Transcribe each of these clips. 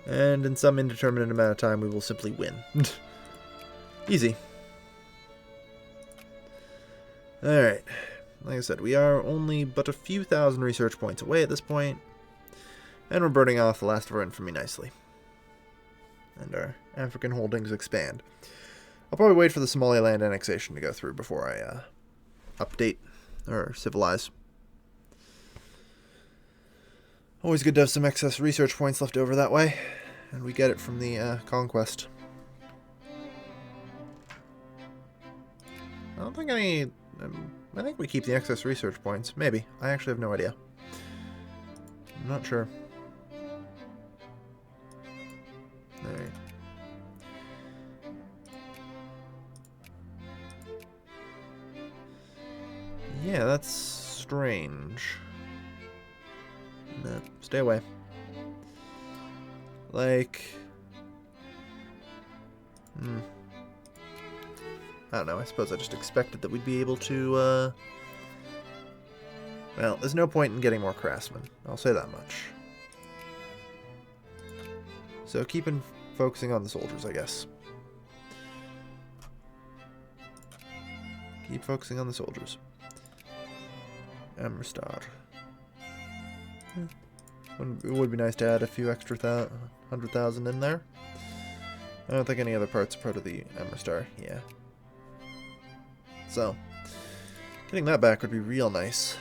And in some indeterminate amount of time, we will simply win. Easy. Alright. Like I said, we are only but a few thousand research points away at this point. And we're burning off the last of our infamy nicely. And our African holdings expand. I'll probably wait for the Somaliland annexation to go through before I update or civilize. Always good to have some excess research points left over that way. And we get it from the conquest. I don't think any... I think we keep the excess research points. Maybe. I actually have no idea. I'm not sure. Alright. Yeah, that's strange. No, stay away. Like... I don't know, I suppose I just expected that we'd be able to, well, there's no point in getting more craftsmen. I'll say that much. So focusing on the soldiers, I guess. Keep focusing on the soldiers. Amrastar. It would be nice to add a few extra 100,000 in there. I don't think any other parts are part of the Amrastar. Yeah. So, getting that back would be real nice.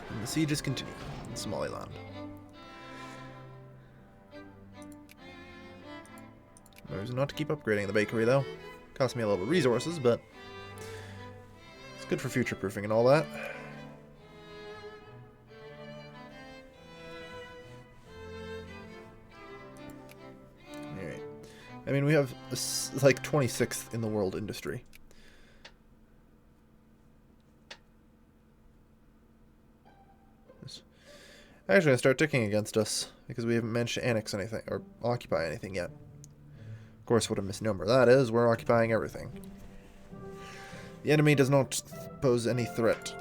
And the sieges continue in Somaliland. No reason not to keep upgrading the bakery, though. Cost me a little resources, but it's good for future-proofing and all that. Alright. I mean, we have, like, 26th in the world industry. Actually, I start ticking against us, because we haven't managed to annex anything, or occupy anything yet. Of course, what a misnomer that is, we're occupying everything. The enemy does not pose any threat.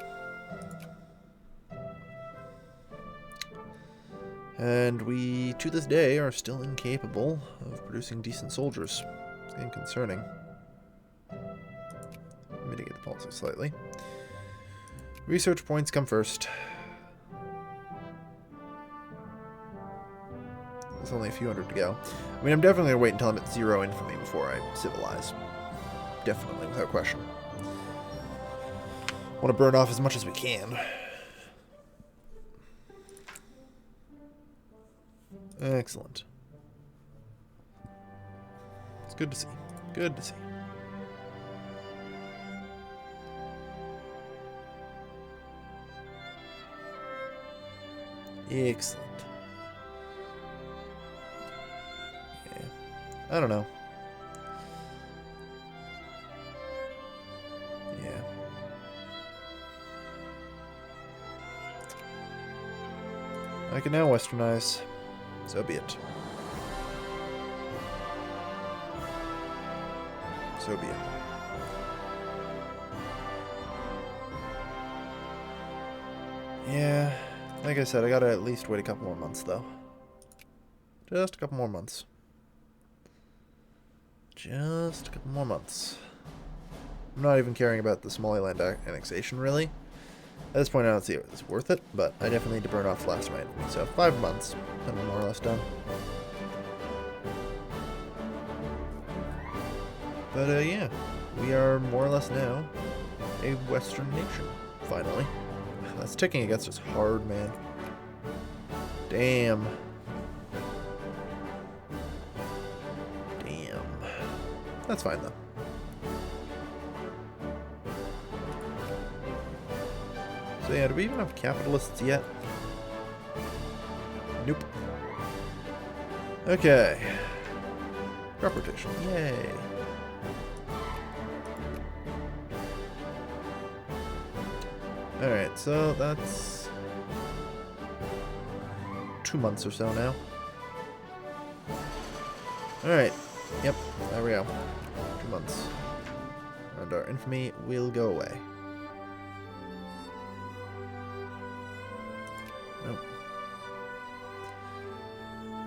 And we, to this day, are still incapable of producing decent soldiers. It's getting concerning. Mitigate the policy slightly. Research points come first. There's only a few hundred to go. I mean, I'm definitely going to wait until I'm at 0 infamy before I civilize. Definitely, without question. Want to burn off as much as we can. Excellent. It's good to see. Good to see. Excellent. I don't know. Yeah. I can now westernize. So be it. So be it. Yeah. Like I said, I gotta at least wait a couple more months, though. Just a couple more months. Just a couple more months. I'm not even caring about the Somaliland annexation, really. At this point, I don't see it as worth it, but I definitely need to burn off the last of my enemy. So, 5 months, and we're more or less done. But, yeah. We are more or less now a Western nation, finally. That's ticking against us hard, man. Damn. That's fine, though. So yeah, do we even have capitalists yet? Nope. Okay. Crop rotation. Yay. Alright, so that's 2 months or so now. Alright. Yep, there we go. 2 months. And our infamy will go away.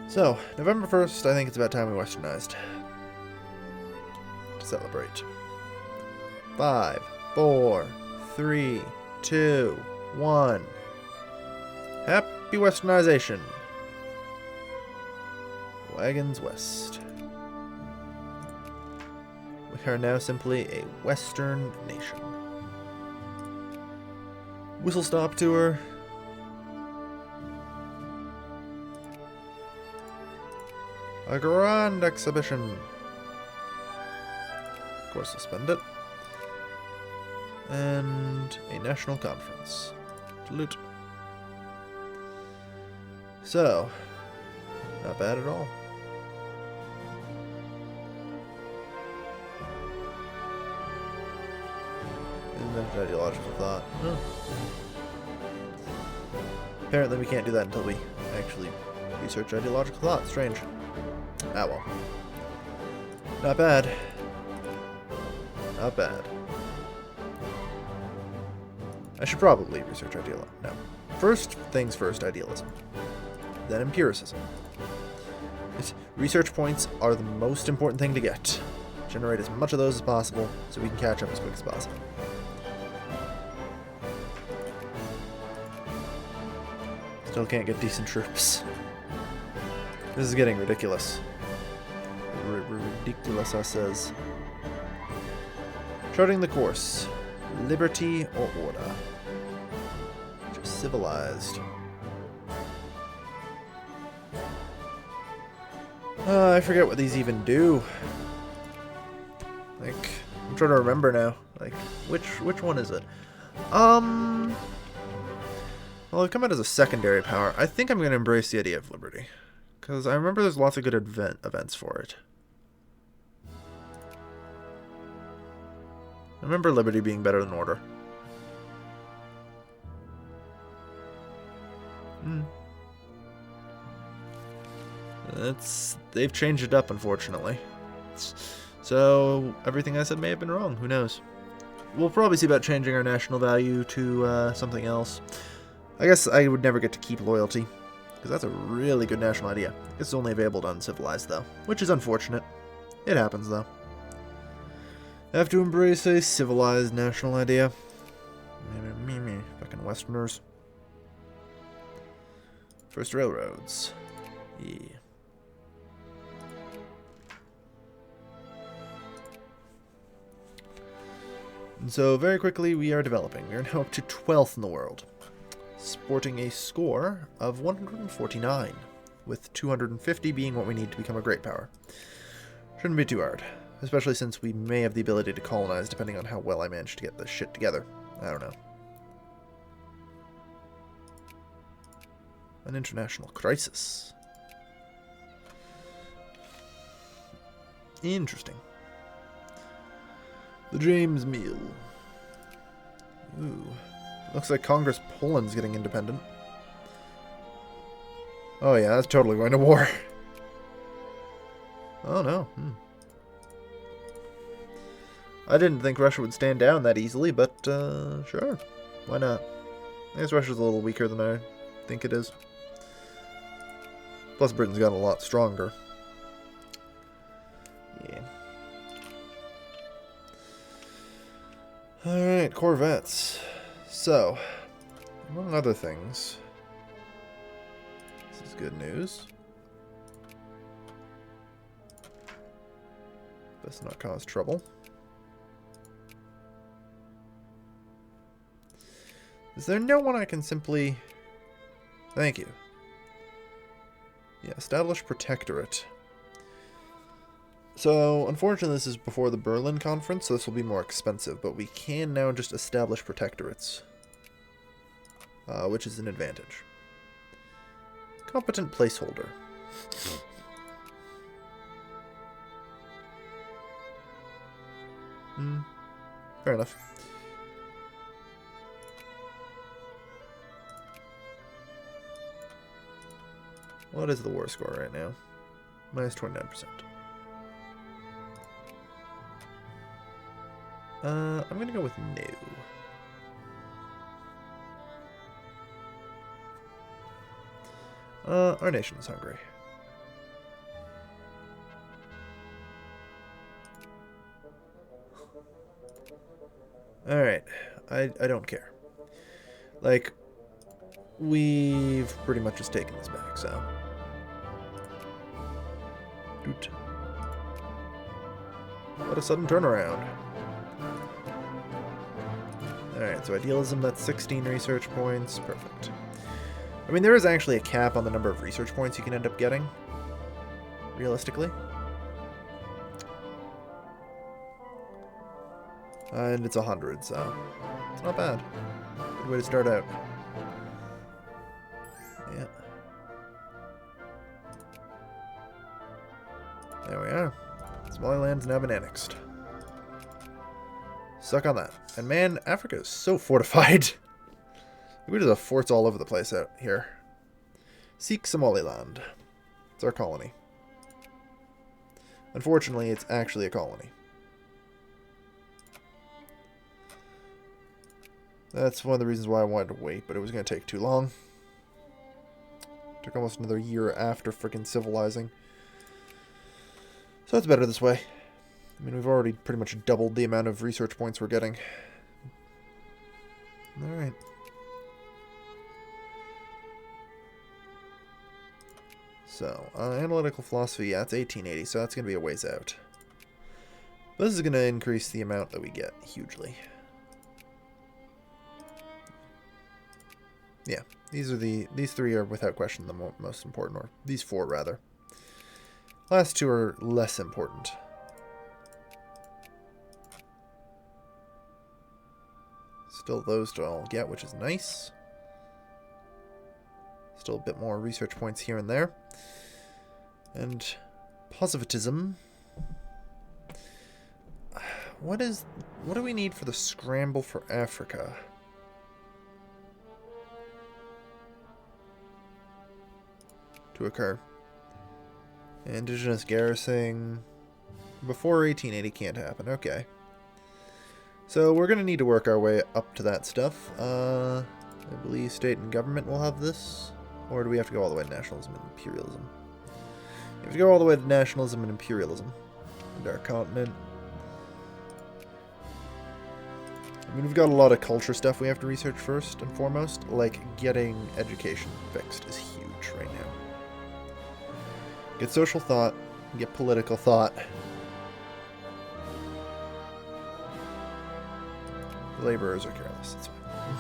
So, November 1st, I think it's about time we westernized. To celebrate. 5, 4, 3, 2, 1. Happy westernization. Wagons west. We are now simply a Western nation. Whistle stop tour. A grand exhibition. Of course, suspend it. And a national conference. Salute. So, not bad at all. Invented ideological thought. Huh. Apparently we can't do that until we actually research ideological thought. Strange. Ah well. Not bad. Not bad. I should probably research idealism. No. First things first, idealism. Then empiricism. Research points are the most important thing to get. Generate as much of those as possible so we can catch up as quick as possible. Still can't get decent troops. This is getting ridiculous. Ridiculous, I says. Charting the course. Liberty or order. Just civilized. I forget what these even do. Like, I'm trying to remember now. Like, which one is it? Well, I've come out as a secondary power. I think I'm going to embrace the idea of liberty. Because I remember there's lots of good events for it. I remember liberty being better than order. They've changed it up, unfortunately. So, everything I said may have been wrong. Who knows? We'll probably see about changing our national value to something else. I guess I would never get to keep loyalty, because that's a really good national idea. It's only available to uncivilized, though, which is unfortunate. It happens, though. I have to embrace a civilized national idea. Fucking Westerners. First railroads. Yeah. And so, very quickly, we are developing. We are now up to 12th in the world, sporting a score of 149, with 250 being what we need to become a great power. Shouldn't be too hard, especially since we may have the ability to colonize depending on how well I manage to get this shit together. I don't know. An international crisis. Interesting. The James Meal. Ooh. Looks like Congress Poland's getting independent. Oh yeah, that's totally going to war. Oh no. I didn't think Russia would stand down that easily, but sure. Why not? I guess Russia's a little weaker than I think it is. Plus Britain's gotten a lot stronger. Yeah. Alright, Corvettes. So, among other things, this is good news. Best not cause trouble. Is there no one I can simply... Thank you. Yeah, establish protectorate. So, unfortunately, this is before the Berlin Conference, so this will be more expensive, but we can now just establish protectorates, which is an advantage. Competent placeholder. Fair enough. What is the war score right now? Minus 29%. I'm gonna go with no. Our nation is hungry. Alright. I don't care. Like, we've pretty much just taken this back, so. Doot. What a sudden turnaround. Alright, so idealism, that's 16 research points. Perfect. I mean, there is actually a cap on the number of research points you can end up getting. Realistically. And it's 100, so it's not bad. Good way to start out. Yeah. There we are. Somaliland's now been annexed. Suck on that. And man, Africa is so fortified. We just have forts all over the place out here. Sikh Somaliland. It's our colony. Unfortunately, it's actually a colony. That's one of the reasons why I wanted to wait, but it was going to take too long. Took almost another year after freaking civilizing. So it's better this way. I mean, we've already pretty much doubled the amount of research points we're getting. Alright. So, analytical philosophy, yeah, it's 1880, so that's going to be a ways out. But this is going to increase the amount that we get hugely. Yeah, these three are without question the most important, or these four rather. Last two are less important. Still those to all get, which is nice. Still a bit more research points here and there. And positivism. What do we need for the scramble for Africa? To occur. Indigenous garrisoning before 1880 can't happen. Okay. So we're going to need to work our way up to that stuff. I believe state and government will have this. Or do we have to go all the way to nationalism and imperialism? We have to go all the way to nationalism and imperialism. And our continent. I mean, we've got a lot of culture stuff we have to research first and foremost. Like, getting education fixed is huge right now. Get social thought, get political thought. Laborers are careless. It's fine.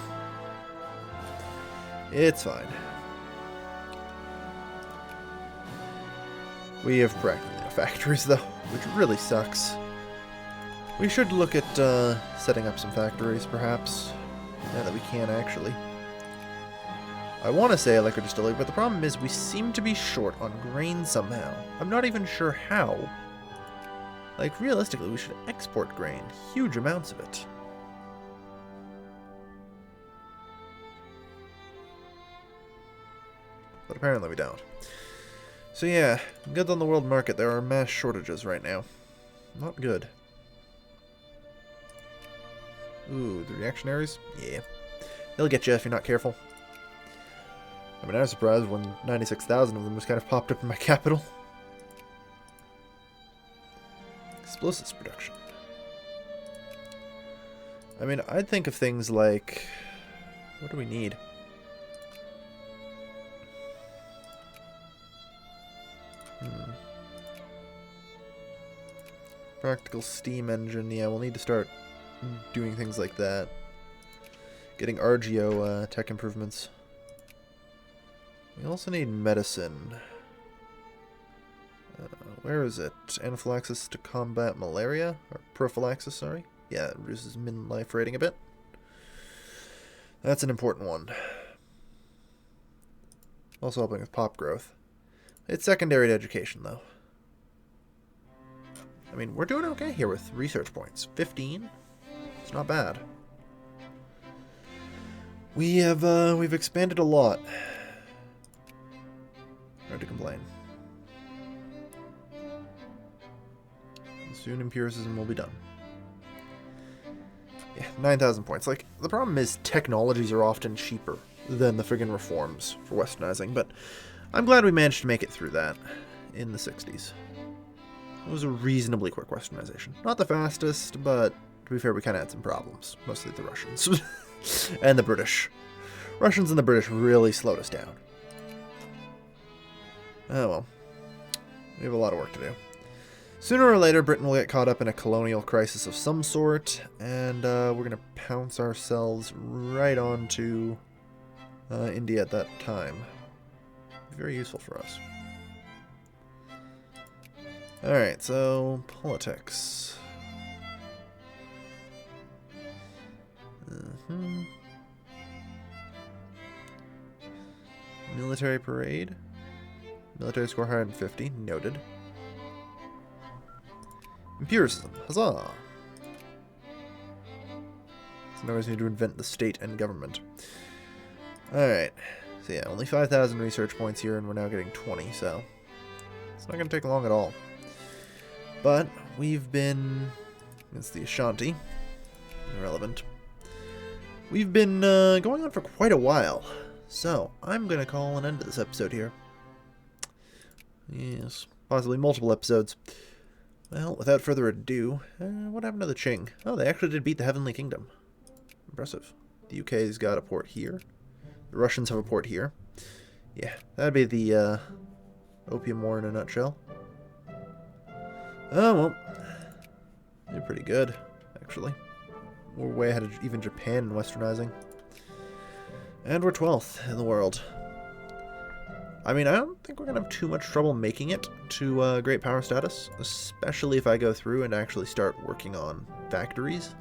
It's fine. We have practically no factories, though, which really sucks. We should look at setting up some factories, perhaps, now that we can, actually. I want to say a liquor distillery, but the problem is we seem to be short on grain somehow. I'm not even sure how. Like, realistically, we should export grain. Huge amounts of it. But apparently we don't. So yeah, goods on the world market. There are mass shortages right now. Not good. Ooh, the reactionaries? Yeah. They'll get you if you're not careful. I mean, I was surprised when 96,000 of them was kind of popped up in my capital. Explosives production. I mean, I'd think of things like... What do we need? Practical steam engine. Yeah, we'll need to start doing things like that. Getting RGO tech improvements. We also need medicine. Where is it? Anaphylaxis to combat malaria? Or prophylaxis, sorry. Yeah, it reduces min life rating a bit. That's an important one. Also helping with pop growth. It's secondary to education, though. I mean, we're doing okay here with research points. 15? It's not bad. We've expanded a lot. Hard to complain. Soon empiricism will be done. Yeah, 9,000 points. Like, the problem is technologies are often cheaper than the friggin' reforms for westernizing, but I'm glad we managed to make it through that in the 60s. It was a reasonably quick westernization. Not the fastest, but To be fair, we kind of had some problems. Mostly the Russians. And the British. Russians and the British really slowed us down. Oh well. We have a lot of work to do. Sooner or later, Britain will get caught up in a colonial crisis of some sort, and we're going to pounce ourselves right onto India at that time. Very useful for us. Alright, so politics. Military parade. Military score higher than 50. Noted. Empiricism. Huzzah! So now we just need to invent the state and government. Alright. So yeah, only 5,000 research points here, and we're now getting 20, so it's not going to take long at all. But we've been... It's the Ashanti. Irrelevant. We've been going on for quite a while, so I'm going to call an end to this episode here. Yes, possibly multiple episodes. Well, without further ado, what happened to the Qing? Oh, they actually did beat the Heavenly Kingdom. Impressive. The UK's got a port here. The Russians have a port here. Yeah, that'd be the Opium War in a nutshell. Oh, well. They're pretty good, actually. We're way ahead of even Japan in westernizing. And we're 12th in the world. I mean, I don't think we're going to have too much trouble making it to great power status, especially if I go through and actually start working on factories.